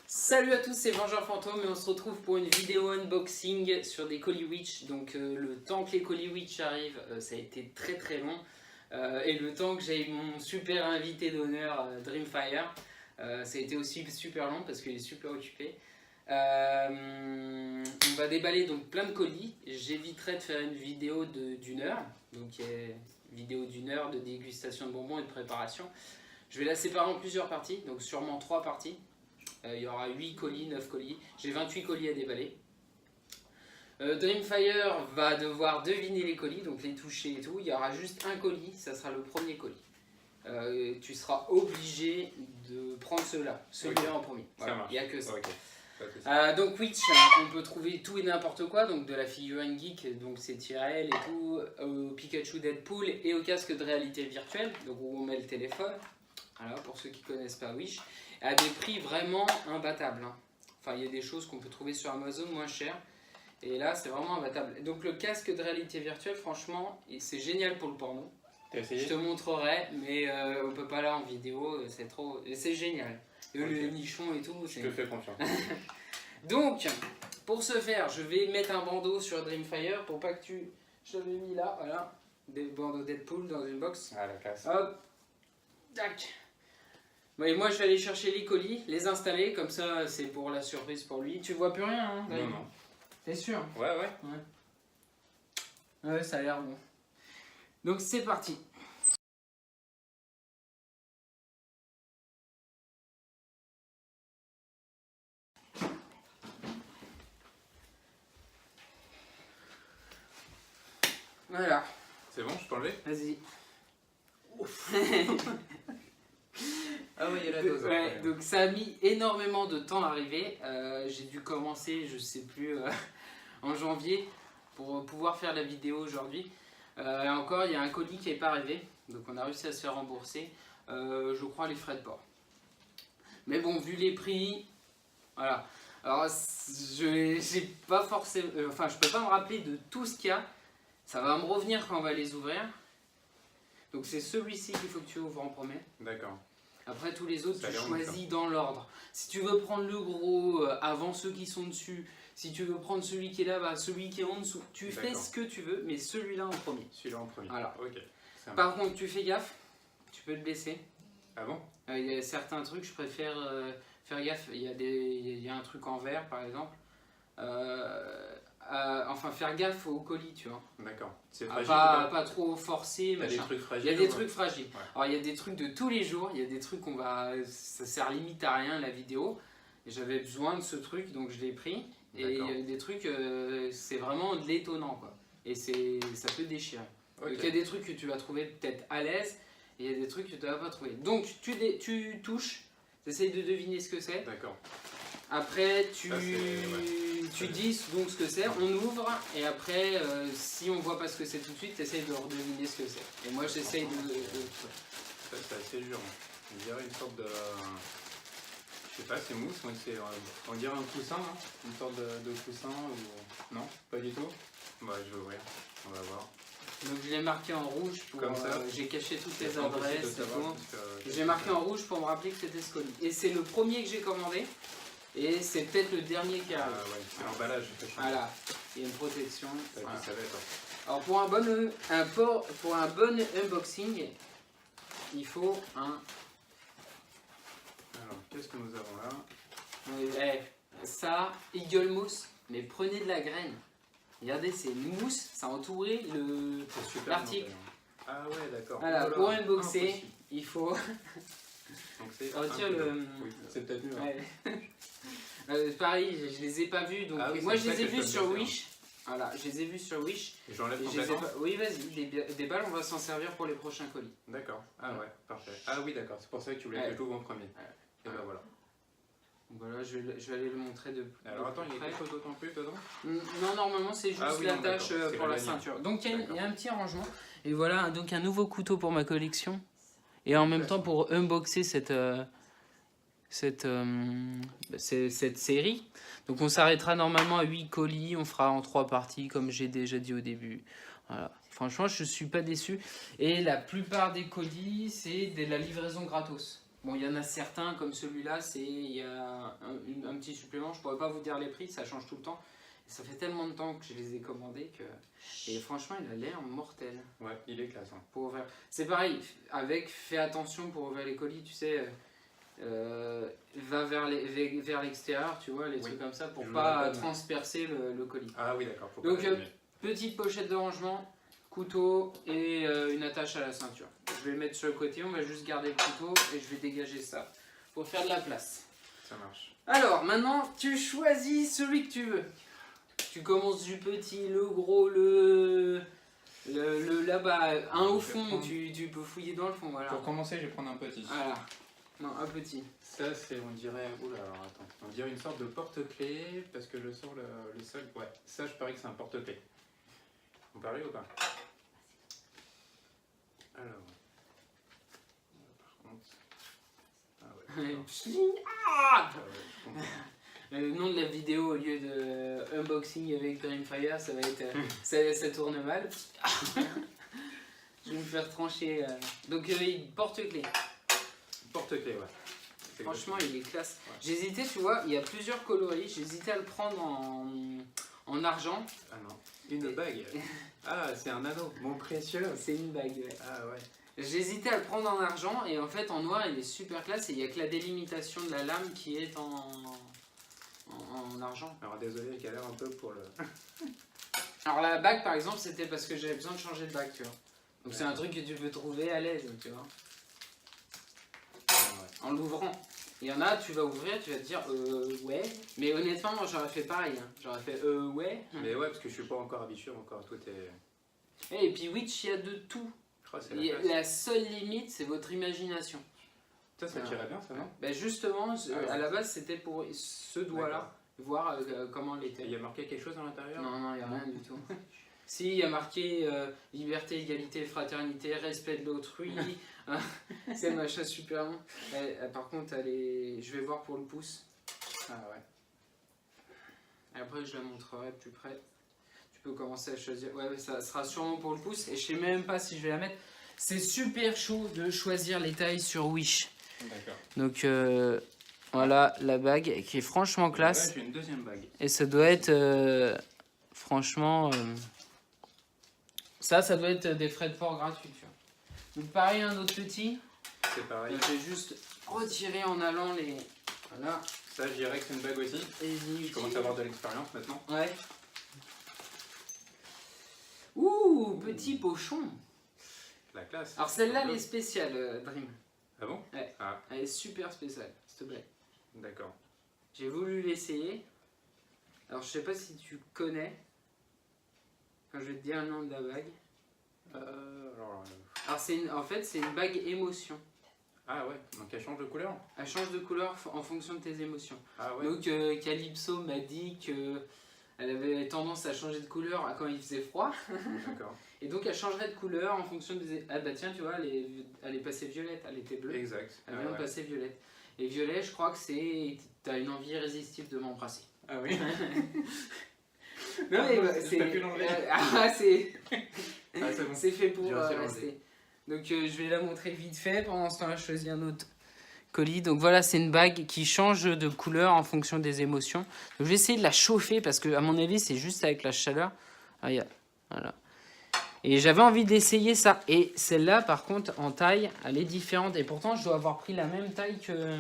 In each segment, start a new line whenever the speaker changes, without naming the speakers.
Salut à tous, c'est Vengeur Fantôme et on se retrouve pour une vidéo unboxing sur des colis Wish. Donc le temps que les colis Wish arrivent, ça a été très long. Et le temps que j'ai eu mon super invité d'honneur, Dreamfire, ça a été aussi super long parce qu'il est super occupé. On va déballer donc plein de colis. J'éviterai de faire une vidéo d'une heure. Donc une vidéo d'une heure de dégustation de bonbons et de préparation. Je vais la séparer en plusieurs parties, donc sûrement 3 parties. Il y aura 8 colis, 9 colis. J'ai 28 colis à déballer. Dreamfire va devoir deviner les colis, donc les toucher et tout. Il y aura juste un colis, ça sera le premier colis. Tu seras obligé de prendre celui-là en premier. Voilà, il n'y a que ça. Okay. Donc Witch, on peut trouver tout et n'importe quoi, donc de la figurine geek, donc c'est Tyrell et tout, au Pikachu Deadpool et au casque de réalité virtuelle, donc où on met le téléphone. Alors pour ceux qui ne connaissent pas Wish, à des prix vraiment imbattables. Enfin, il y a des choses qu'on peut trouver sur Amazon moins chères. Et là, c'est vraiment imbattable. Donc le casque de réalité virtuelle, franchement, c'est génial pour le porno. Je te montrerai, mais on peut pas là en vidéo, c'est trop... C'est génial. Et okay. Les nichons et tout.
Je te fais confiance.
Donc, pour ce faire, je vais mettre un bandeau sur Dreamfire pour pas que tu... Je l'ai mis là, voilà. Des bandeaux Deadpool dans une box.
Ah, la classe.
Hop. Tac. Et moi je vais aller chercher les colis, les installer, comme ça c'est pour la surprise pour lui. Tu vois plus rien hein?
Non.
T'es sûr?
Ouais.
Ouais, ça a l'air bon. Donc c'est parti. Voilà.
C'est bon, je peux enlever?
Vas-y.
Ah oui, il y a la dose.
Ouais, donc ça a mis énormément de temps à arriver. J'ai dû commencer, je sais plus, en janvier pour pouvoir faire la vidéo aujourd'hui. Et encore, il y a un colis qui n'est pas arrivé. Donc on a réussi à se faire rembourser. Je crois les frais de port. Mais bon, vu les prix, voilà. Alors, j'ai pas forcément, enfin, je peux pas me rappeler de tout ce qu'il y a. Ça va me revenir quand on va les ouvrir. Donc c'est celui-ci qu'il faut que tu ouvres en premier.
D'accord.
Après tous les autres, tu choisis dans l'ordre. Si tu veux prendre le gros avant ceux qui sont dessus, si tu veux prendre celui qui est là-bas, celui qui est en dessous, tu fais ce que tu veux, mais celui-là en premier.
Celui-là en premier.
Voilà.
Ok.
Par contre, tu fais gaffe, tu peux te blesser.
Ah bon?
Il y a certains trucs, je préfère faire gaffe. Il y a un truc en verre, par exemple. Enfin, faire gaffe au colis, tu vois.
D'accord. C'est fragile
pas trop forcer,
machin. Il y a des trucs fragiles.
Il y a des trucs fragiles. Ouais. Alors, il y a des trucs de tous les jours. Il y a des trucs ça sert limite à rien la vidéo. J'avais besoin de ce truc, donc je l'ai pris. Et il y a des trucs, c'est vraiment de l'étonnant, quoi. Et ça peut déchirer. Okay. Donc, il y a des trucs que tu vas trouver peut-être à l'aise. Et il y a des trucs que tu ne vas pas trouver. Donc, tu touches. Tu essayes de deviner ce que c'est.
D'accord.
Après, tu dis donc ce que c'est, on ouvre, et après, si on voit pas ce que c'est tout de suite, tu essayes de redeviner ce que c'est. Et moi, j'essaye de...
Ça, c'est assez dur. On dirait une sorte de... Je sais pas, c'est mousse, on dirait un coussin, hein, une sorte de coussin, ou... Non, pas du tout. Ouais, je vais ouvrir, on va voir.
Donc je l'ai marqué en rouge, pour j'ai caché toutes les adresses et tout. J'ai marqué en rouge pour me rappeler que c'était ce colis. Et c'est le premier que j'ai commandé. Et c'est peut-être le dernier qui arrive.
Ouais, c'est l'emballage.
Voilà, il y a une protection.
Voilà.
Alors pour un bon unboxing, il faut un...
Alors, qu'est-ce que nous avons là?
Ça, Eagle Mousse, mais prenez de la graine. Regardez, c'est une mousse, ça a entouré l'article.
Ah ouais, d'accord.
Voilà, pour unboxer, il faut...
Donc c'est
Oui,
c'est peut-être mieux.
Ouais. Pareil, je les ai pas vus, donc moi je les ai vus sur Wish. Voilà, je les ai vus sur Wish.
Et j'enlève complètement.
Oui, vas-y, des balles, on va s'en servir pour les prochains colis.
D'accord. Ah ouais, parfait. Ah oui, d'accord, c'est pour ça que tu voulais que je l'ouvre en premier. Et ben voilà.
Donc voilà, je vais aller le montrer de
Alors attends, il y a quelque chose d'autre en plus dedans?
Non, normalement c'est juste l'attache pour la ceinture. Donc il y a un petit arrangement. Et voilà, donc un nouveau couteau pour ma collection. Et en même temps pour unboxer cette série. Donc on s'arrêtera normalement à 8 colis, on fera en 3 parties comme j'ai déjà dit au début. Voilà. Franchement je suis pas déçu. Et la plupart des colis c'est de la livraison gratos. Bon, il y en a certains comme celui-là, il y a un petit supplément, je pourrais pas vous dire les prix, ça change tout le temps. Et ça fait tellement de temps que je les ai commandés que... Et franchement, il a l'air mortel.
Ouais, il est classe. Hein.
Pour ouvrir. C'est pareil, fais attention pour ouvrir les colis, tu sais, va vers l'extérieur, tu vois, les trucs comme ça, pour pas transpercer le colis.
Ah oui, d'accord.
Donc, petite pochette de rangement, couteau et une attache à la ceinture. Je vais le mettre sur le côté, on va juste garder le couteau et je vais dégager ça pour faire de la place.
Ça marche.
Alors, maintenant, tu choisis celui que tu veux. Tu commences du petit, le gros, le là-bas, un au fond, tu peux fouiller dans le fond, voilà.
Pour commencer, je vais prendre un petit.
Voilà. Non, un petit.
Ça, c'est, on dirait, oula, alors attends, on dirait une sorte de porte-clés, parce que je sors le sol. Ouais, ça, je parie que c'est un porte-clés. On parie ou pas? Alors. Par contre. Ah ouais.
Ah ouais, le nom de la vidéo au lieu de unboxing avec Dreamfire, ça va être ça tourne mal. Je vais me faire trancher. Donc porte-clés.
Porte-clés, ouais.
Franchement, il est classe. Ouais. J'hésitais, tu vois, il y a plusieurs coloris. J'hésitais à le prendre en argent.
Ah non. Une bague. Ah, c'est un anneau. Mon précieux.
C'est une bague, ouais.
Ah ouais.
J'hésitais à le prendre en argent et en fait en noir il est super classe et il n'y a que la délimitation de la lame qui est en argent.
Alors désolé, il galère un peu pour le...
Alors la bague par exemple c'était parce que j'avais besoin de changer de bague, tu vois. Donc c'est un truc que tu peux trouver à l'aise, tu vois. En l'ouvrant. Il y en a, tu vas ouvrir, tu vas te dire ouais. Mais honnêtement moi j'aurais fait pareil, hein. J'aurais fait ouais.
Mais ouais parce que je suis pas encore habitué encore, tout est...
Et puis Witch il y a de tout. La seule limite, c'est votre imagination.
Ça tirait bien, ça, non?
Ben justement, à la base, c'était pour ce doigt-là, voir comment il était.
Il y a marqué quelque chose à l'intérieur?
Non, il n'y a rien du tout. Si, il y a marqué liberté, égalité, fraternité, respect de l'autrui. C'est machin super long. Par contre, je vais voir pour le pouce.
Ah ouais.
Et après, je la montrerai plus près. Tu peux commencer à choisir. Ouais, ça sera sûrement pour le pouce et je sais même pas si je vais la mettre. C'est super chaud de choisir les tailles sur Wish.
D'accord.
Donc voilà la bague qui est franchement classe.
Là, j'ai une deuxième bague.
Et ça doit être franchement ça doit être des frais de port gratuits. Tu vois. Donc pareil un autre petit.
C'est pareil.
Je vais juste retirer en allant les. Voilà.
Ça je dirais que c'est une bague aussi. Je commence à avoir de l'expérience maintenant.
Ouais. Ouh, petit pochon.
La classe.
Alors celle-là, elle est spéciale, Dream.
Ah bon?
Ouais. Ah. Elle est super spéciale, s'il te plaît.
D'accord.
J'ai voulu l'essayer. Alors je sais pas si tu connais. Quand je vais te dire le nom de la bague. Alors en fait, c'est une bague émotion.
Ah ouais, donc elle change de couleur?
Elle change de couleur en fonction de tes émotions.
Ah ouais.
Donc Calypso m'a dit que elle avait tendance à changer de couleur quand il faisait froid.
D'accord.
Et donc elle changerait de couleur en fonction des... Ah bah tiens, tu vois, elle est passée violette, elle était bleue.
Exact.
Elle vient de passer violette. Et violet, je crois que c'est... T'as une envie irrésistible de m'embrasser.
Ah oui.
Non mais c'est...
Bon.
C'est fait pour rester. Donc je vais la montrer vite fait. Pendant ce temps-là, je choisis un autre colis. Donc voilà, c'est une bague qui change de couleur en fonction des émotions. Donc je vais essayer de la chauffer parce que à mon avis, c'est juste avec la chaleur. Ah, voilà. Et j'avais envie d'essayer ça. Et celle-là, par contre, en taille, elle est différente. Et pourtant, je dois avoir pris la même taille que...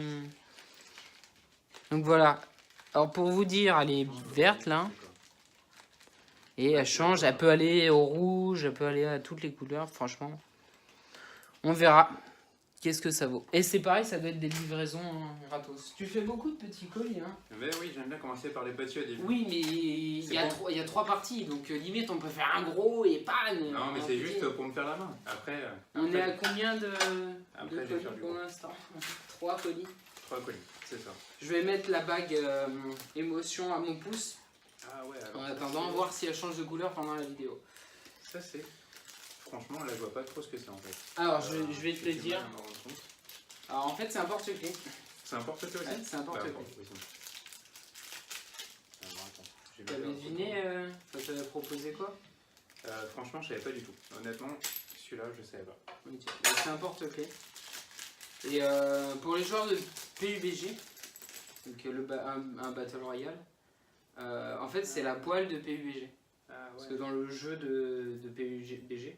Donc voilà. Alors pour vous dire, elle est verte là. Et elle change. Elle peut aller au rouge, elle peut aller à toutes les couleurs. Franchement, on verra. Qu'est-ce que ça vaut? Et c'est pareil, ça doit être des livraisons gratos. Tu fais beaucoup de petits colis, hein?
Mais oui, j'aime bien commencer par les petits au début.
Oui, mais il y a 3 parties, donc limite on peut faire un gros et pas...
Non, mais c'est juste pour me faire la main. Après
on est à combien de
colis
pour l'instant? 3 colis.
3 colis, c'est ça.
Je vais mettre la bague émotion à mon pouce.
Ah ouais, alors
en attendant, voir si elle change de couleur pendant la vidéo.
Ça c'est... Franchement, là je vois pas trop ce que c'est en fait.
Alors je vais te le dire. Alors en fait c'est un porte-clés.
C'est un porte-clés aussi?
Ouais, c'est un porte-clés. T'avais deviné, ça t'avait proposé quoi?
Franchement je savais pas du tout. Honnêtement, celui-là je savais pas.
Okay. C'est un porte-clés. Et pour les joueurs de PUBG, donc un Battle Royale, en fait c'est la poêle de PUBG.
Ah, ouais.
Parce que dans le jeu de PUBG,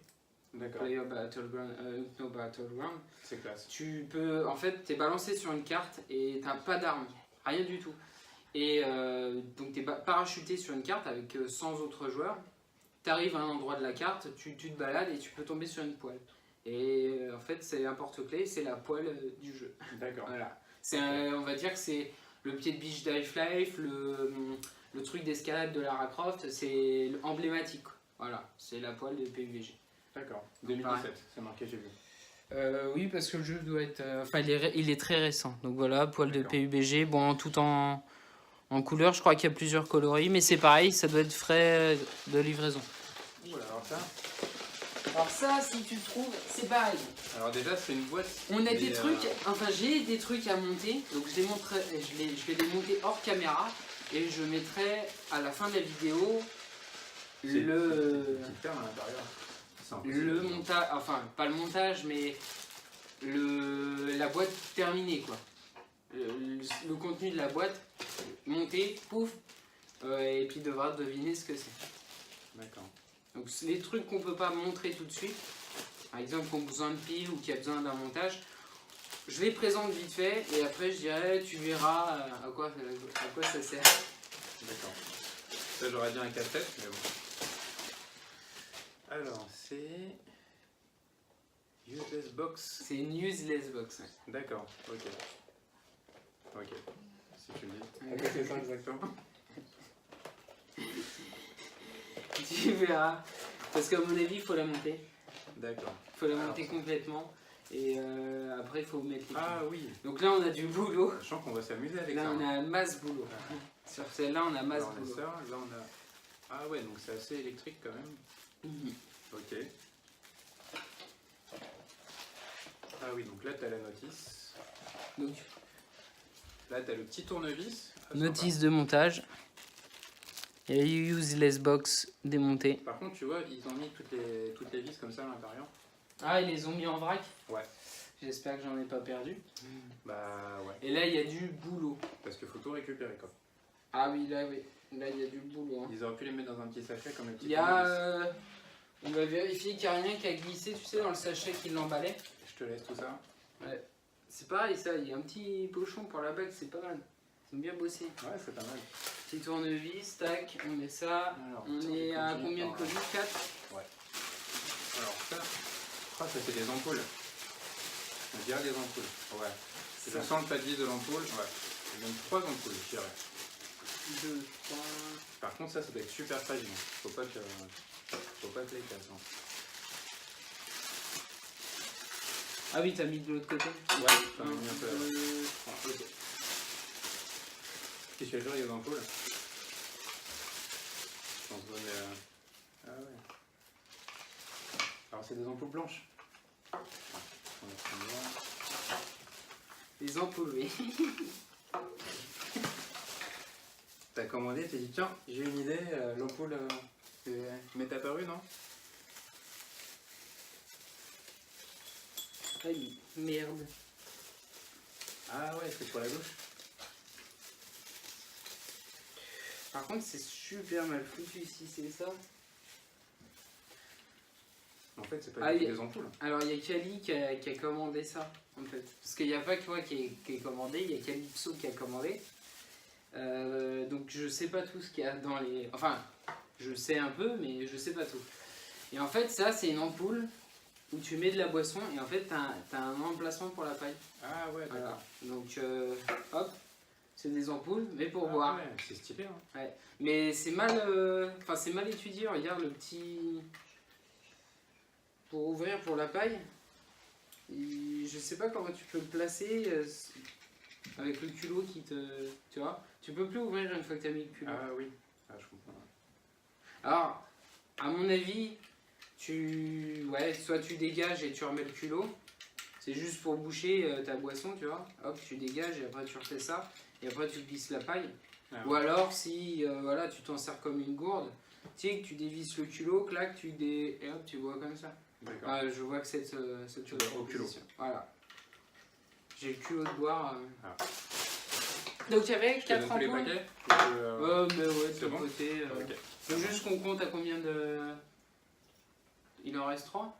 Player Battleground, no Battleground,
c'est classe.
Tu peux, en fait, t'es balancé sur une carte et t'as pas d'armes, rien du tout. Et donc t'es parachuté sur une carte avec 100 autres joueurs. T'arrives à un endroit de la carte, tu te balades et tu peux tomber sur une poêle. Et en fait, c'est un porte-clés, c'est la poêle du jeu.
D'accord.
Voilà. On va dire que c'est le pied de biche d'Half-Life, le truc d'escalade de Lara Croft, c'est emblématique. Voilà, c'est la poêle de PUBG.
D'accord. 2017, c'est marqué, j'ai vu.
Oui, parce que le jeu doit être. Enfin, il est très récent. Donc voilà, poêle de PUBG. Bon, tout en couleur, je crois qu'il y a plusieurs coloris, mais c'est pareil, ça doit être frais de livraison.
Voilà, alors ça.
Alors, ça, si tu le trouves, c'est pareil.
Alors, déjà, c'est une boîte.
On a des trucs. Enfin, j'ai des trucs à monter. Donc, je vais les monter hors caméra. Et je mettrai à la fin de la vidéo le montage, enfin pas le montage, mais la boîte terminée quoi. Le contenu de la boîte monté, pouf, et puis devra deviner ce que c'est.
D'accord.
Donc les trucs qu'on peut pas montrer tout de suite, par exemple qui ont besoin de piles ou qui a besoin d'un montage, je les présente vite fait et après je dirais tu verras à quoi ça sert.
D'accord. Ça j'aurais dit un casse-tête, mais bon. Alors c'est useless box.
C'est une useless box. Ouais.
D'accord, ok. Ok, si tu me dis. À quoi c'est ça exactement?
Tu verras. Parce qu'à mon avis il faut la monter.
D'accord.
Il faut la monter complètement. Et après il faut mettre les piles.
Ah oui.
Donc là on a du boulot.
Je sens qu'on va s'amuser avec
là,
ça.
Là on a masse boulot. Sur celle-là on a masse boulot.
Là on a... Ah ouais, donc c'est assez électrique quand même. Ok. Ah oui, donc là tu as la notice.
Donc,
là tu as le petit tournevis.
Notice de montage. Et useless box démontée.
Par contre, tu vois, ils ont mis toutes les vis comme ça à l'intérieur.
Ah, ils les ont mis en vrac?
Ouais.
J'espère que j'en ai pas perdu.
Bah ouais.
Et là, il y a du boulot.
Parce qu'il faut tout récupérer quoi.
Ah oui, là, oui. Là, il y a du boulot. Hein.
Ils auraient pu les mettre dans un petit sachet comme le petit.
Il y a... on va vérifier qu'il n'y a rien qui a glissé, tu sais, dans le sachet qui l'emballait.
Je te laisse tout ça.
Ouais. C'est pareil, ça. Il y a un petit pochon pour la bague, c'est pas mal. Ils ont bien bossé.
Ouais, c'est pas mal.
Petit tournevis, tac, on met ça.
Alors,
on est à combien de colis? 4?
Ouais. Alors ça c'est des ampoules. On dirait des ampoules. Ouais. Je sens le paddy de l'ampoule. Ouais. Donc 3 ampoules, je dirais.
2, 3.
Par contre, ça doit être super fragile. Faut pas que les casses. Hein.
Ah oui, t'as mis de l'autre côté?
Ouais, t'en as mis un peu là. Ok. Qu'est-ce que il y a des ampoules? Je pense qu'on est... Ah ouais. Alors c'est des ampoules blanches.
Les ampoules, oui.
T'as commandé, t'as dit tiens, j'ai une idée, l'ampoule m'est apparue, non?
Aïe, merde.
Ah ouais, c'est pour la gauche.
Par contre, c'est super mal foutu si c'est ça.
En fait, c'est pas des ampoules.
Alors, il y a Kali qui a commandé ça, en fait. Parce qu'il n'y a pas que moi qui est commandé, il y a Calypso qui a commandé. Donc, je sais pas tout ce qu'il y a dans les... Enfin, je sais un peu, mais je sais pas tout. Et en fait, ça, c'est une ampoule où tu mets de la boisson et en fait, t'as un emplacement pour la paille.
Ah ouais, d'accord.
Voilà. Donc, hop, c'est des ampoules, mais pour boire.
Ouais, c'est stylé. Hein.
Ouais. Mais c'est mal, c'est mal étudié. Regarde le petit... Pour ouvrir pour la paille, je sais pas comment tu peux le placer avec le culot qui te... Tu vois, tu peux plus ouvrir une fois que tu as mis le culot.
Ah oui, ah, je comprends.
Alors, à mon avis, soit tu dégages et tu remets le culot. C'est juste pour boucher ta boisson, tu vois. Hop, tu dégages et après tu refais ça. Et après tu glisses la paille. Ah, ou alors, si voilà, tu t'en sers comme une gourde, tu dévisses le culot, clac, et hop, tu bois comme ça.
D'accord.
Je vois que c'est cette
au culot.
Voilà. J'ai le culot de boire. Donc il y avait 4 ampoules.
Les paquets
mais ouais, de ton
bon
côté.
Ok.
Faut juste qu'on compte à combien de... Il en reste 3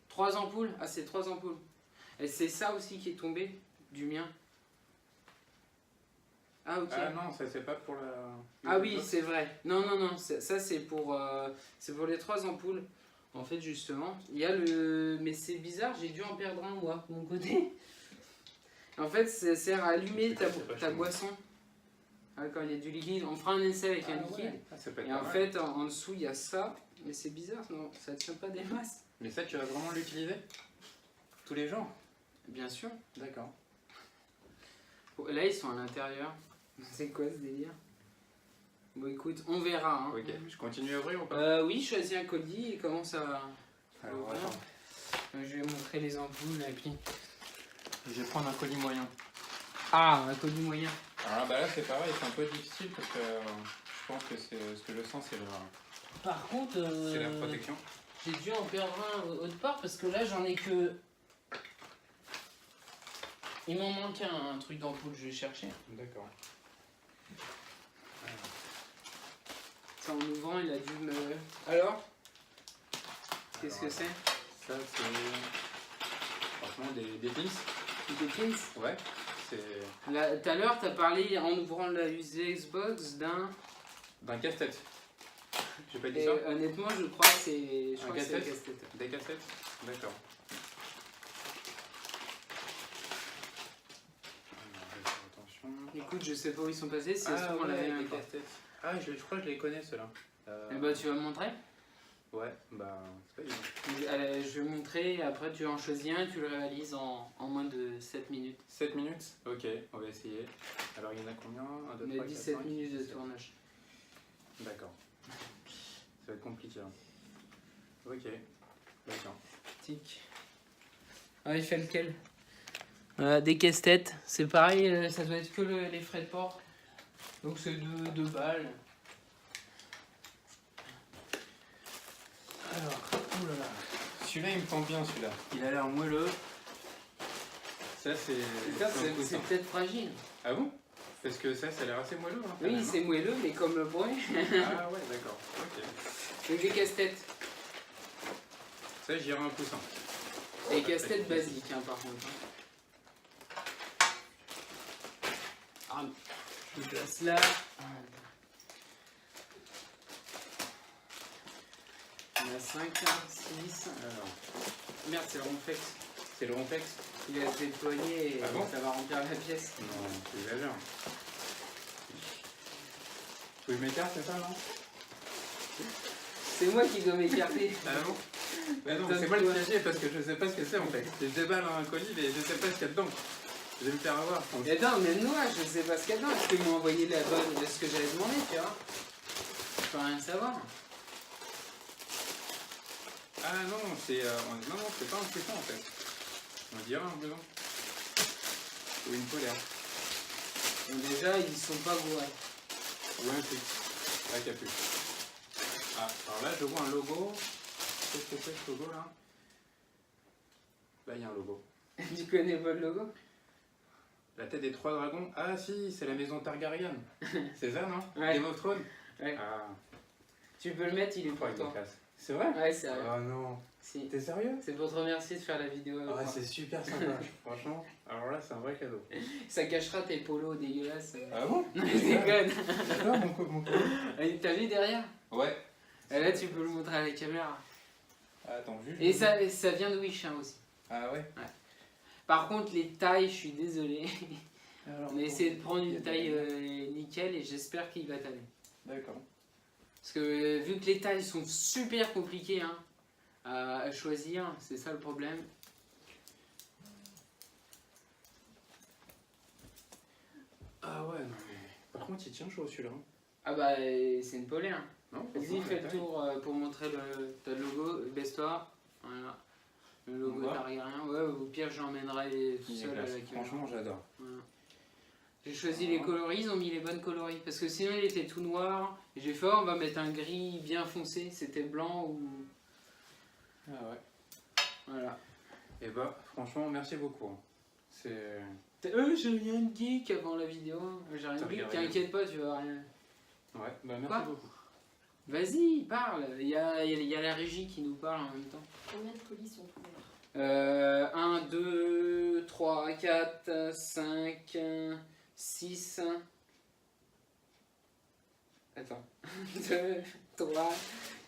3 ampoules. Ah, c'est 3 ampoules. Et c'est ça aussi qui est tombé du mien. Ah, ok.
Ah non, ça c'est pas pour la...
Ah oui, c'est vrai. Non, ça c'est pour les 3 ampoules. En fait, justement, il y a le... Mais c'est bizarre, j'ai dû en perdre un, moi, de mon côté. En fait, ça sert à allumer ta boisson. Ah, quand il y a du liquide, on fera un essai avec un liquide.
Ouais. Ah,
Et en fait, en dessous, il y a ça. Mais c'est bizarre, non, ça tient pas des masses.
Mais ça, tu vas vraiment l'utiliser tous les jours?
Bien sûr.
D'accord.
Là, ils sont à l'intérieur. C'est quoi ce délire? Bon, écoute, on verra. Hein.
Ok, je continue à ouvrir ou pas?
Oui, choisis un colis et commence à...
Alors, attends.
Je vais montrer les ampoules et puis...
Je vais prendre un colis moyen.
Ah, un colis moyen.
Alors bah là, c'est pareil, c'est un peu difficile parce que je pense que ce que je sens, c'est
Par contre...
c'est la protection.
J'ai dû en perdre un autre part parce que là, j'en ai que... Il m'en manque un truc d'ampoule, je vais chercher.
D'accord.
Ça, en ouvrant, il a dû me... Alors? Qu'est-ce que c'est?
Ça, c'est franchement des pins.
Des pins?
Ouais.
Tout à l'heure, tu as parlé, en ouvrant la USB Xbox,
d'un casse-tête. J'ai pas dit
et
ça?
Honnêtement, je crois que c'est un
casse-tête.
casse-tête.
Des casse-têtes? D'accord. Attention.
Écoute, je sais pas où ils sont passés, c'est ce qu'on l'avait même pas.
Ah, je crois que je les connais ceux-là.
Eh bah, tu vas me montrer?
Ouais, bah, c'est pas évident.
Allez, je vais montrer, après tu en choisis un et tu le réalises en moins de 7 minutes.
7 minutes? Ok, on va essayer. Alors, il y en a combien? 1, 2, 3, 4, 5,
On a 17 minutes de tournage.
D'accord. Ça va être compliqué. Hein. Ok. D'accord.
Tic. Ah, il fait lequel? Des casse-têtes. C'est pareil, ça doit être que les frais de port. Donc c'est 2 balles. Alors, oulala.
Celui-là, il me tente bien, celui-là.
Il a l'air moelleux.
Ça,
c'est peut-être fragile.
Ah bon? Parce que ça a l'air assez moelleux. Hein,
oui, c'est moelleux, mais comme le bruit.
Ah ouais, d'accord. Ok.
Donc des casse-têtes.
Ça, j'irai un coussin.
Des casse-têtes basiques, hein, par contre. Ah, je le place là. On a 5, 6.
Alors.
Merde, c'est le Ronflex.
C'est le Ronflex?
Il a été déployé et ça va remplir la pièce.
Non, tu exagères. Faut que je m'écarte, c'est ça, non?
C'est moi qui dois m'écarter.
Ah bon? Bah non, c'est moi le piégé parce que je sais pas ce que c'est en fait. Je déballe un colis mais je sais pas ce qu'il y a dedans. Je vais me faire avoir.
Mais non, mais moi, je sais pas ce qu'il y a dedans. Est-ce qu'ils m'ont envoyé la bonne de ce que j'avais demandé, tu vois? Je peux rien savoir.
Ah non, c'est non, c'est pas un coussin en fait. On dirait un blouson. Ou une polaire.
Donc déjà, ils sont pas bourrés.
Ou un fixe. Pas capuche. Ah, alors là, je vois un logo. Qu'est-ce que c'est ce logo là? Là, il y a un logo.
Tu connais pas le logo?
La tête des 3 dragons. Ah si, c'est la maison Targaryen. C'est ça, non?
Ouais.
Game of Thrones.
Ouais.
Ah.
Tu peux le mettre, il est pour toi.
C'est vrai?
Ouais, c'est vrai.
Ah non.
Si.
T'es sérieux?
C'est pour te remercier de faire la vidéo.
Ah, c'est super sympa. Franchement, alors là, c'est un vrai cadeau.
Ça cachera tes polos dégueulasses.
Ah bon?
Non, je déconne.
D'accord, mon colis.
T'as vu derrière?
Ouais.
Et là, tu peux le montrer à la caméra.
Attends, juste.
Et ça vient de Wish hein, aussi.
Ah ouais?
Ouais. Par contre, les tailles, je suis désolé.
Alors,
On a essayé de prendre une taille nickel et j'espère qu'il va t'aller.
D'accord.
Parce que vu que les tailles sont super compliquées hein, à choisir, c'est ça le problème.
Ah ouais, non mais. Par contre, il tient chaud celui-là.
Ah bah, c'est une polaire. Hein.
Non?
Vas-y, fais le tour pour montrer le logo. Baisse-toi. Voilà. Le logo Targaryen. Ouais, au pire, j'emmènerai tout seul à la caméra.
Franchement, j'adore.
Voilà. J'ai choisi les coloris, ils ont mis les bonnes coloris. Parce que sinon, il était tout noir. Et j'ai fait, on va mettre un gris bien foncé. C'était blanc ou.
Ah ouais.
Voilà.
Et bah, franchement, merci beaucoup. C'est...
j'ai rien dit qu'avant la vidéo. J'ai rien dit, t'inquiète pas, tu vas rien.
Ouais, bah merci beaucoup.
Vas-y, parle. Il y a la régie qui nous parle en même temps.
Combien de colis sont ouverts?
1, 2, 3, 4, 5, 6. Attends. 2, 3,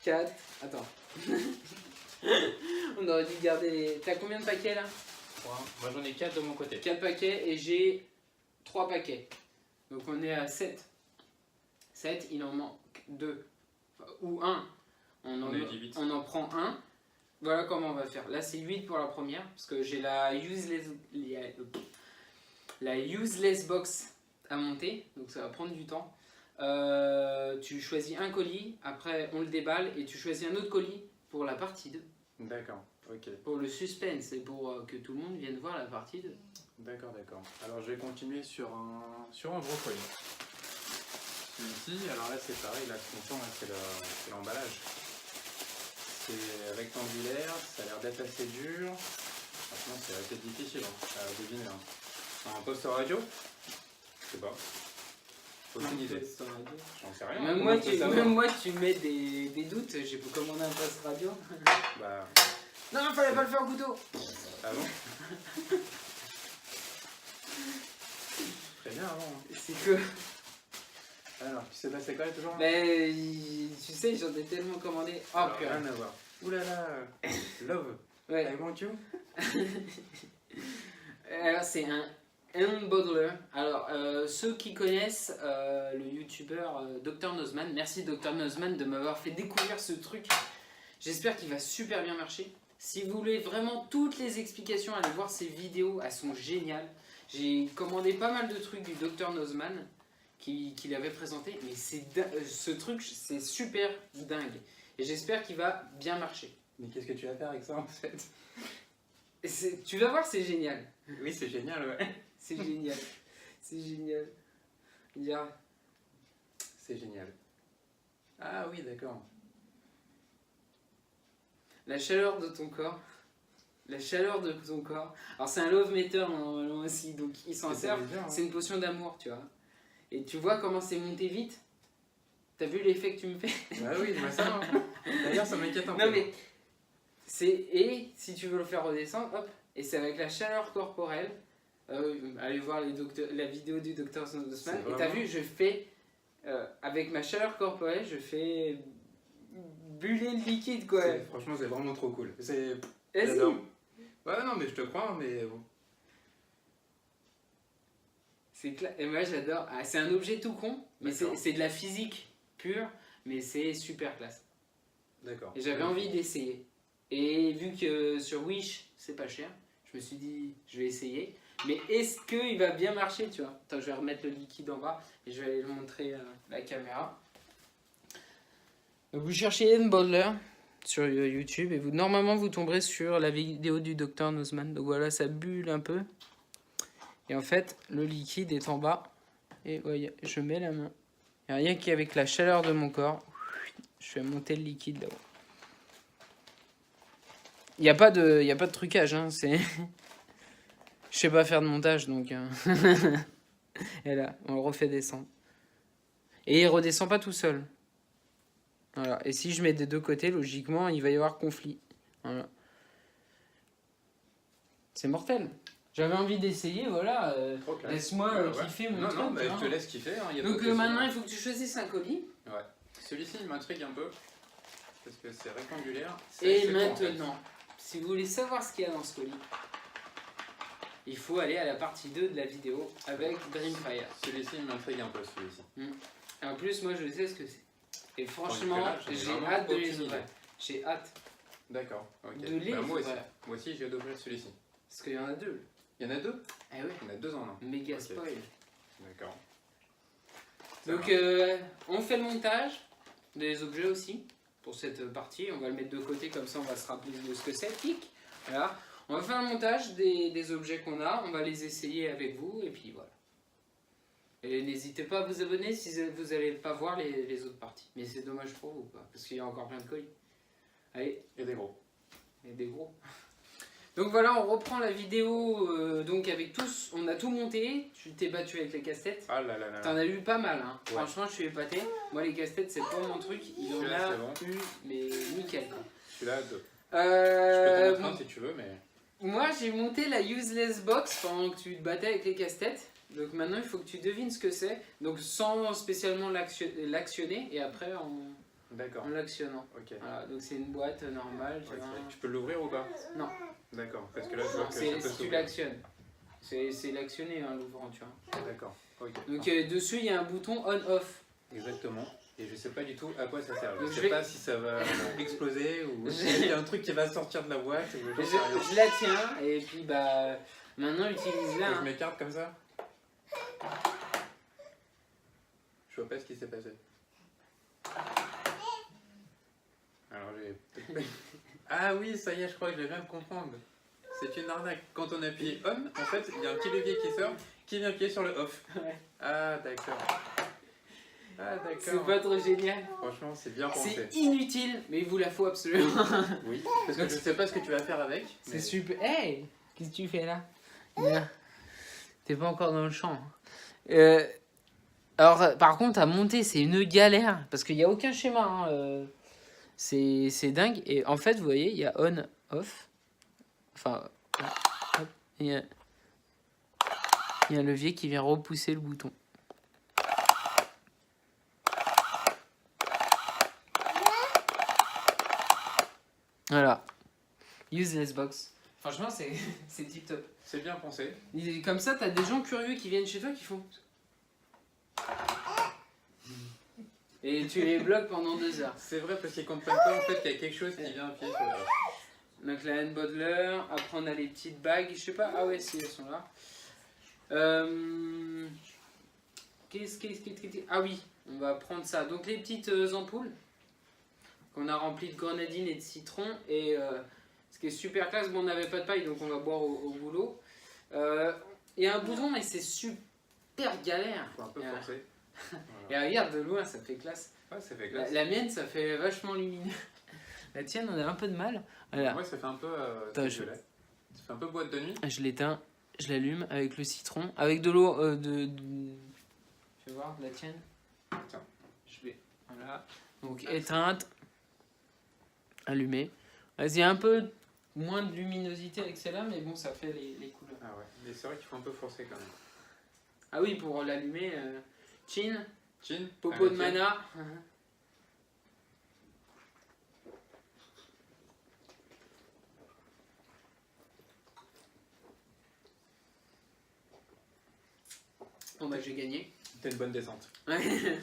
4. Attends. On aurait dû garder les. T'as combien de paquets là?
3. Moi j'en ai 4 de mon côté.
4 paquets et j'ai 3 paquets. Donc on est à 7. 7, il en manque 2. Ou 1. On en prend un. Voilà comment on va faire. Là c'est 8 pour la première. Parce que j'ai la useless box à monter. Donc ça va prendre du temps. Tu choisis un colis. Après on le déballe. Et tu choisis un autre colis pour la partie 2.
D'accord, ok.
Pour le suspense et pour que tout le monde vienne voir la partie 2.
D'accord. Alors je vais continuer sur un gros colis. Celui-ci, alors là c'est pareil, là ce qu'on sent c'est l'emballage. C'est rectangulaire, ça a l'air d'être assez dur. Franchement c'est assez difficile à deviner. Un poster radio? Je sais pas. Aucune idée. J'en sais rien.
Même moi tu mets des doutes, j'ai commandé un poste radio.
Bah...
Non, fallait pas le faire au couteau.
Ah bon? Très bien avant.
C'est que...
Alors, tu sais passé quoi toujours?
Mais tu sais, j'en ai tellement commandé. Oh purée.
Rien à voir. Oulala, love.
Ouais.
I want you.
Alors c'est un Unbottler. Alors ceux qui connaissent le youtubeur Dr Nozman, merci Dr Nozman de m'avoir fait découvrir ce truc. J'espère qu'il va super bien marcher. Si vous voulez vraiment toutes les explications, allez voir ses vidéos, elles sont géniales. J'ai commandé pas mal de trucs du Dr Nozman qu'il avait présenté, mais ce truc c'est super dingue. Et j'espère qu'il va bien marcher.
Mais qu'est-ce que tu vas faire avec ça en fait?
Tu vas voir, c'est génial.
Oui, c'est génial, ouais.
C'est génial. C'est génial.
C'est génial. Ah oui, d'accord.
La chaleur de ton corps. La chaleur de ton corps. Alors c'est un love meter normalement aussi, donc il s'en sert. C'est une potion d'amour, tu vois. Et tu vois comment c'est monté vite? T'as vu l'effet que tu me fais?
Bah oui, bah ça. D'ailleurs, ça m'inquiète un peu.
Non mais et si tu veux le faire redescendre, hop, et c'est avec la chaleur corporelle. Allez voir la vidéo du Dr Nozman. Et t'as vu, je fais avec ma chaleur corporelle, je fais buller le liquide quoi.
Franchement, c'est vraiment trop cool.
Vas-y.
Ouais, non, mais je te crois, mais bon.
C'est clair. Et moi j'adore. Ah, c'est un objet tout con, mais c'est de la physique pure, mais c'est super classe.
D'accord.
Et j'avais envie d'essayer. Et vu que sur Wish c'est pas cher, je me suis dit je vais essayer. Mais est-ce qu'il va bien marcher, tu vois? Attends, je vais remettre le liquide en bas et je vais aller le montrer à la caméra. Donc vous cherchez Unbottler sur YouTube et normalement vous tomberez sur la vidéo du Dr Nozman. Donc voilà, ça bulle un peu. Et en fait, le liquide est en bas. Et ouais, je mets la main. Et rien qu'avec la chaleur de mon corps, je fais monter le liquide là-haut. Il n'y a pas de trucage, hein, c'est... Je sais pas faire de montage, donc... Et là, on le refait descendre. Et il redescend pas tout seul. Voilà. Et si je mets des deux côtés, logiquement, il va y avoir conflit. Voilà. C'est mortel. J'avais envie d'essayer, voilà. Laisse-moi kiffer mon truc.
Non, mais je te laisse kiffer. Hein,
donc maintenant, il faut que tu choisisses un colis.
Ouais. Celui-ci, il m'intrigue un peu. Parce que c'est rectangulaire.
Et maintenant, si vous voulez savoir ce qu'il y a dans ce colis, il faut aller à la partie 2 de la vidéo avec Dreamfire.
Celui-ci, il m'intrigue un peu, celui-ci.
En plus, moi, je sais ce que c'est. Et franchement, j'ai hâte de les ouvrir. J'ai hâte.
D'accord. Okay.
De les
moi
ouvrir.
Moi aussi, j'ai hâte d'ouvrir celui-ci.
Parce qu'il y en a deux.
Il y en a deux?
Eh oui.
Il y en a deux en un.
Méga spoil.
D'accord.
Donc, on fait le montage des objets aussi. Pour cette partie, on va le mettre de côté, comme ça on va se rappeler de ce que c'est. Clic. Voilà. On va faire le montage des objets qu'on a, on va les essayer avec vous, et puis voilà. Et n'hésitez pas à vous abonner si vous n'allez pas voir les autres parties. Mais c'est dommage pour vous, quoi, parce qu'il y a encore plein de colis. Allez.
Et des gros.
Et des gros. Donc voilà, on reprend la vidéo donc avec tous, on a tout monté, tu t'es battu avec les casse-têtes.
Ah là là là.
T'en as eu pas mal, hein.
Ouais.
Franchement je suis épaté. Moi les casse-têtes c'est pas mon truc, il en a eu mais nickel.
Celui-là, 2.
Je
peux t'en montrer si tu veux, mais...
Moi j'ai monté la useless box pendant que tu te battais avec les casse-têtes. Donc maintenant il faut que tu devines ce que c'est. Donc sans spécialement l'actionner et après en l'actionnant.
Ok.
Voilà, donc c'est une boîte normale.
Tu peux l'ouvrir ou pas?
Non.
D'accord, parce que là je vois que ça peut
si tu l'actionnes. C'est l'actionner hein, l'ouvrant, tu vois.
D'accord, ok.
Donc dessus il y a un bouton on-off.
Exactement. Et je sais pas du tout à quoi ça sert.
Donc,
je sais pas si ça va exploser ou s'il y a un truc qui va sortir de la boîte.
Je la tiens et puis bah maintenant utilise-la.
Je m'écarte comme ça. Je vois pas ce qui s'est passé. Alors j'ai... Ah oui, ça y est, je crois que je viens de comprendre. C'est une arnaque. Quand on appuie on, en fait, il y a un petit levier qui sort qui vient appuyer sur le off.
Ouais.
Ah d'accord. Ah d'accord.
C'est pas trop génial.
Franchement, c'est bien pensé.
C'est inutile, mais il vous la faut absolument.
Oui, parce que je sais pas ce que tu vas faire avec.
C'est super. Hey, qu'est-ce que tu fais là? T'es pas encore dans le champ. Alors, par contre, à monter, c'est une galère parce qu'il n'y a aucun schéma. Hein. C'est dingue. Et en fait, vous voyez, il y a on, off. Enfin, hop, il y a un levier qui vient repousser le bouton. Voilà. Useless box. Franchement, c'est tip top.
C'est bien pensé.
Comme ça, t'as des gens curieux qui viennent chez toi qui font. Et tu les bloques pendant 2 heures.
C'est vrai parce qu'ils comprennent pas en fait qu'il y a quelque chose qui vient appuyer sur le...
Donc la hand bottler, après on a les petites bagues, je sais pas, ah ouais si elles sont là. Ah oui, on va prendre ça. Donc les petites ampoules qu'on a remplies de grenadine et de citron et ce qui est super classe, bon on n'avait pas de paille donc on va boire au boulot. Il y a un bouton mais c'est super galère.
Faut un peu forcer.
Voilà. Et regarde de loin ça fait classe.
Ouais, ça fait classe.
La mienne ça fait vachement lumineux. La tienne on a un peu de mal. Voilà.
Ouais ça fait un peu
Attends,
ça fait un peu boîte de nuit.
Je l'éteins, je l'allume avec le citron, avec de l'eau Tu vas voir la tienne.
Tiens.
Je vais voilà. Donc éteinte, allumée. Vas-y un peu moins de luminosité avec celle-là mais bon ça fait les couleurs.
Ah ouais. Mais c'est vrai qu'il faut un peu forcer quand même.
Ah oui pour l'allumer. Chin,
Chin,
popo de mana. Bon bah j'ai gagné.
T'as une bonne descente.
Ouais.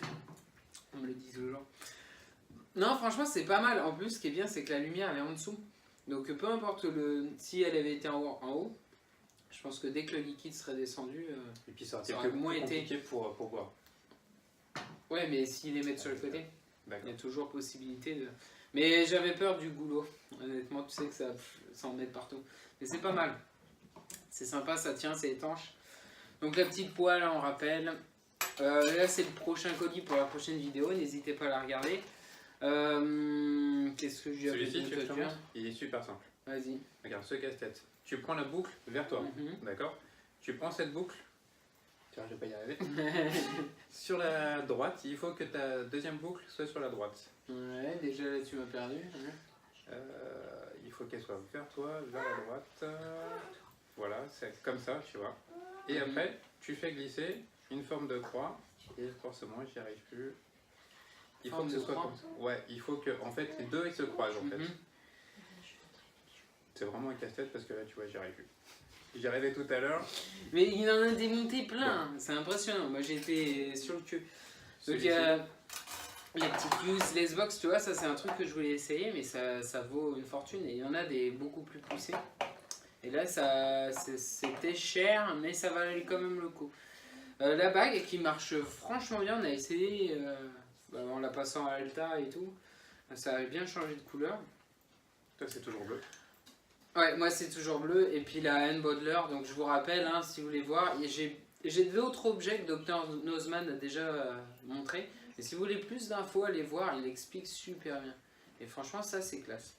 On me le dit toujours. Non franchement c'est pas mal. En plus ce qui est bien c'est que la lumière elle est en dessous. Donc peu importe si elle avait été en haut, je pense que dès que le liquide serait descendu,
et puis ça
aurait moins été
compliqué pour boire.
Ouais mais s'ils les mettent sur le côté, il y a toujours possibilité de... Mais j'avais peur du goulot, honnêtement tu sais que ça en met partout. Mais c'est pas mal, c'est sympa, ça tient, c'est étanche. Donc la petite poêle on rappelle, là c'est le prochain colis pour la prochaine vidéo, n'hésitez pas à la regarder. Qu'est-ce que je vais dire?
Il est super simple.
Vas-y.
Regarde ce casse-tête. Tu prends la boucle vers toi, d'accord? Tu prends cette boucle. Tiens, je vais pas y arriver. Sur la droite, il faut que ta deuxième boucle soit sur la droite.
Ouais, déjà là tu m'as perdu.
Il faut qu'elle soit vers toi, vers la droite. Voilà, c'est comme ça, tu vois. Et après, tu fais glisser une forme de croix. Et forcément, j'y arrive plus. Il faut que ce soit comme ça. Ouais, il faut que, en fait, les deux ils se croisent en fait. C'est vraiment un casse-tête parce que là, tu vois, j'y arrive plus. J'y arrivais tout à l'heure.
Mais il en a démonté plein, ouais. C'est impressionnant. Moi j'étais sur le cul. Donc il y a la petite useless box, tu vois, ça c'est un truc que je voulais essayer, mais ça vaut une fortune. Et il y en a des beaucoup plus poussés. Et là c'était cher, mais ça valait quand même le coup. La bague qui marche franchement bien, on a essayé en la passant à Alta et tout. Ça avait bien changé de couleur.
Toi c'est toujours bleu.
Ouais, moi c'est toujours bleu. Et puis la hand bottler, donc je vous rappelle, hein, si vous voulez voir, j'ai d'autres objets que Dr Nozman a déjà montré. Et si vous voulez plus d'infos, allez voir, il explique super bien. Et franchement, ça c'est classe.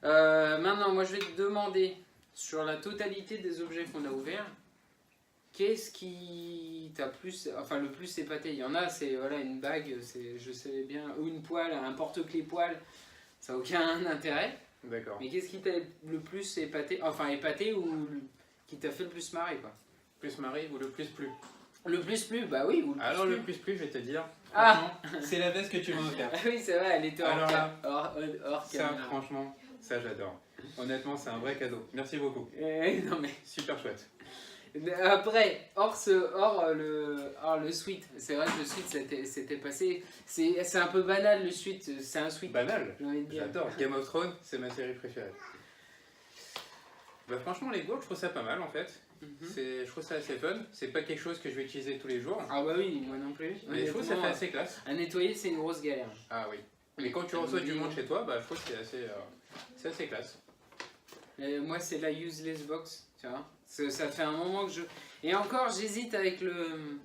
Maintenant, moi je vais te demander sur la totalité des objets qu'on a ouverts, qu'est-ce qui t'a le plus épaté? Il y en a, c'est voilà, une bague, je sais bien, ou une poêle, un porte-clés poêle, ça n'a aucun intérêt.
D'accord.
Mais qu'est-ce qui t'a le plus épaté, ou qui t'a fait le plus marrer, quoi?
Plus marrer ou le plus plu?
Le plus plu, bah oui. Ou
le plus plu, je vais te dire.
Ah,
c'est la veste que tu m'as offert.
Ah oui, c'est vrai, elle était hors
ça,
caméra.
franchement, ça j'adore. Honnêtement, c'est un vrai cadeau. Merci beaucoup.
Non mais
super chouette.
Après, hors le suite, c'est vrai que le suite c'était passé. C'est un peu banal le suite, c'est un suite.
Banal.
J'ai envie de dire.
J'adore. Game of Thrones, c'est ma série préférée. Bah franchement, les gourdes, je trouve ça pas mal en fait. Je trouve ça assez fun. C'est pas quelque chose que je vais utiliser tous les jours.
Ah bah oui, moi non plus.
Mais je trouve que ça fait assez classe.
À nettoyer, c'est une grosse galère.
Ah oui. Mais quand tu reçois du monde chez toi, bah je trouve que c'est assez classe.
Et moi, c'est la useless box, tu vois. Ça fait un moment que je... Et encore, j'hésite avec le...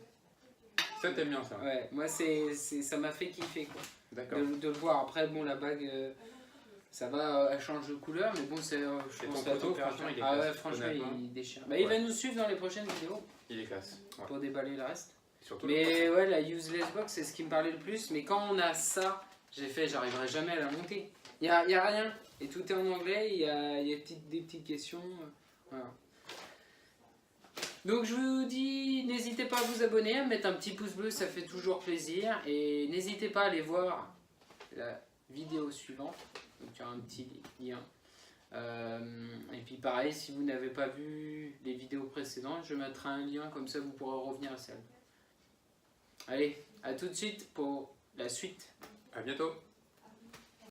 Ça, t'aimes bien ça?
Ouais, moi, ça m'a fait kiffer, quoi.
D'accord.
De le voir. Après, bon, la bague, ça va, elle change de couleur, mais bon, je pense que
franchement, il est
ah
classe.
ouais, franchement, il déchire. Bah, il va nous suivre dans les prochaines vidéos.
Il est classe. Ouais.
Pour déballer le reste.
Surtout
mais ouais, la useless box, c'est ce qui me parlait le plus. Mais quand on a ça, j'arriverai jamais à la monter. Il y a rien. Et tout est en anglais, il y a des petites questions. Voilà. Donc je vous dis, n'hésitez pas à vous abonner, à mettre un petit pouce bleu, ça fait toujours plaisir. Et n'hésitez pas à aller voir la vidéo suivante. Donc il y aura un petit lien. Et puis pareil, si vous n'avez pas vu les vidéos précédentes, je mettrai un lien, comme ça vous pourrez revenir à celle. Allez, à tout de suite pour la suite.
À bientôt.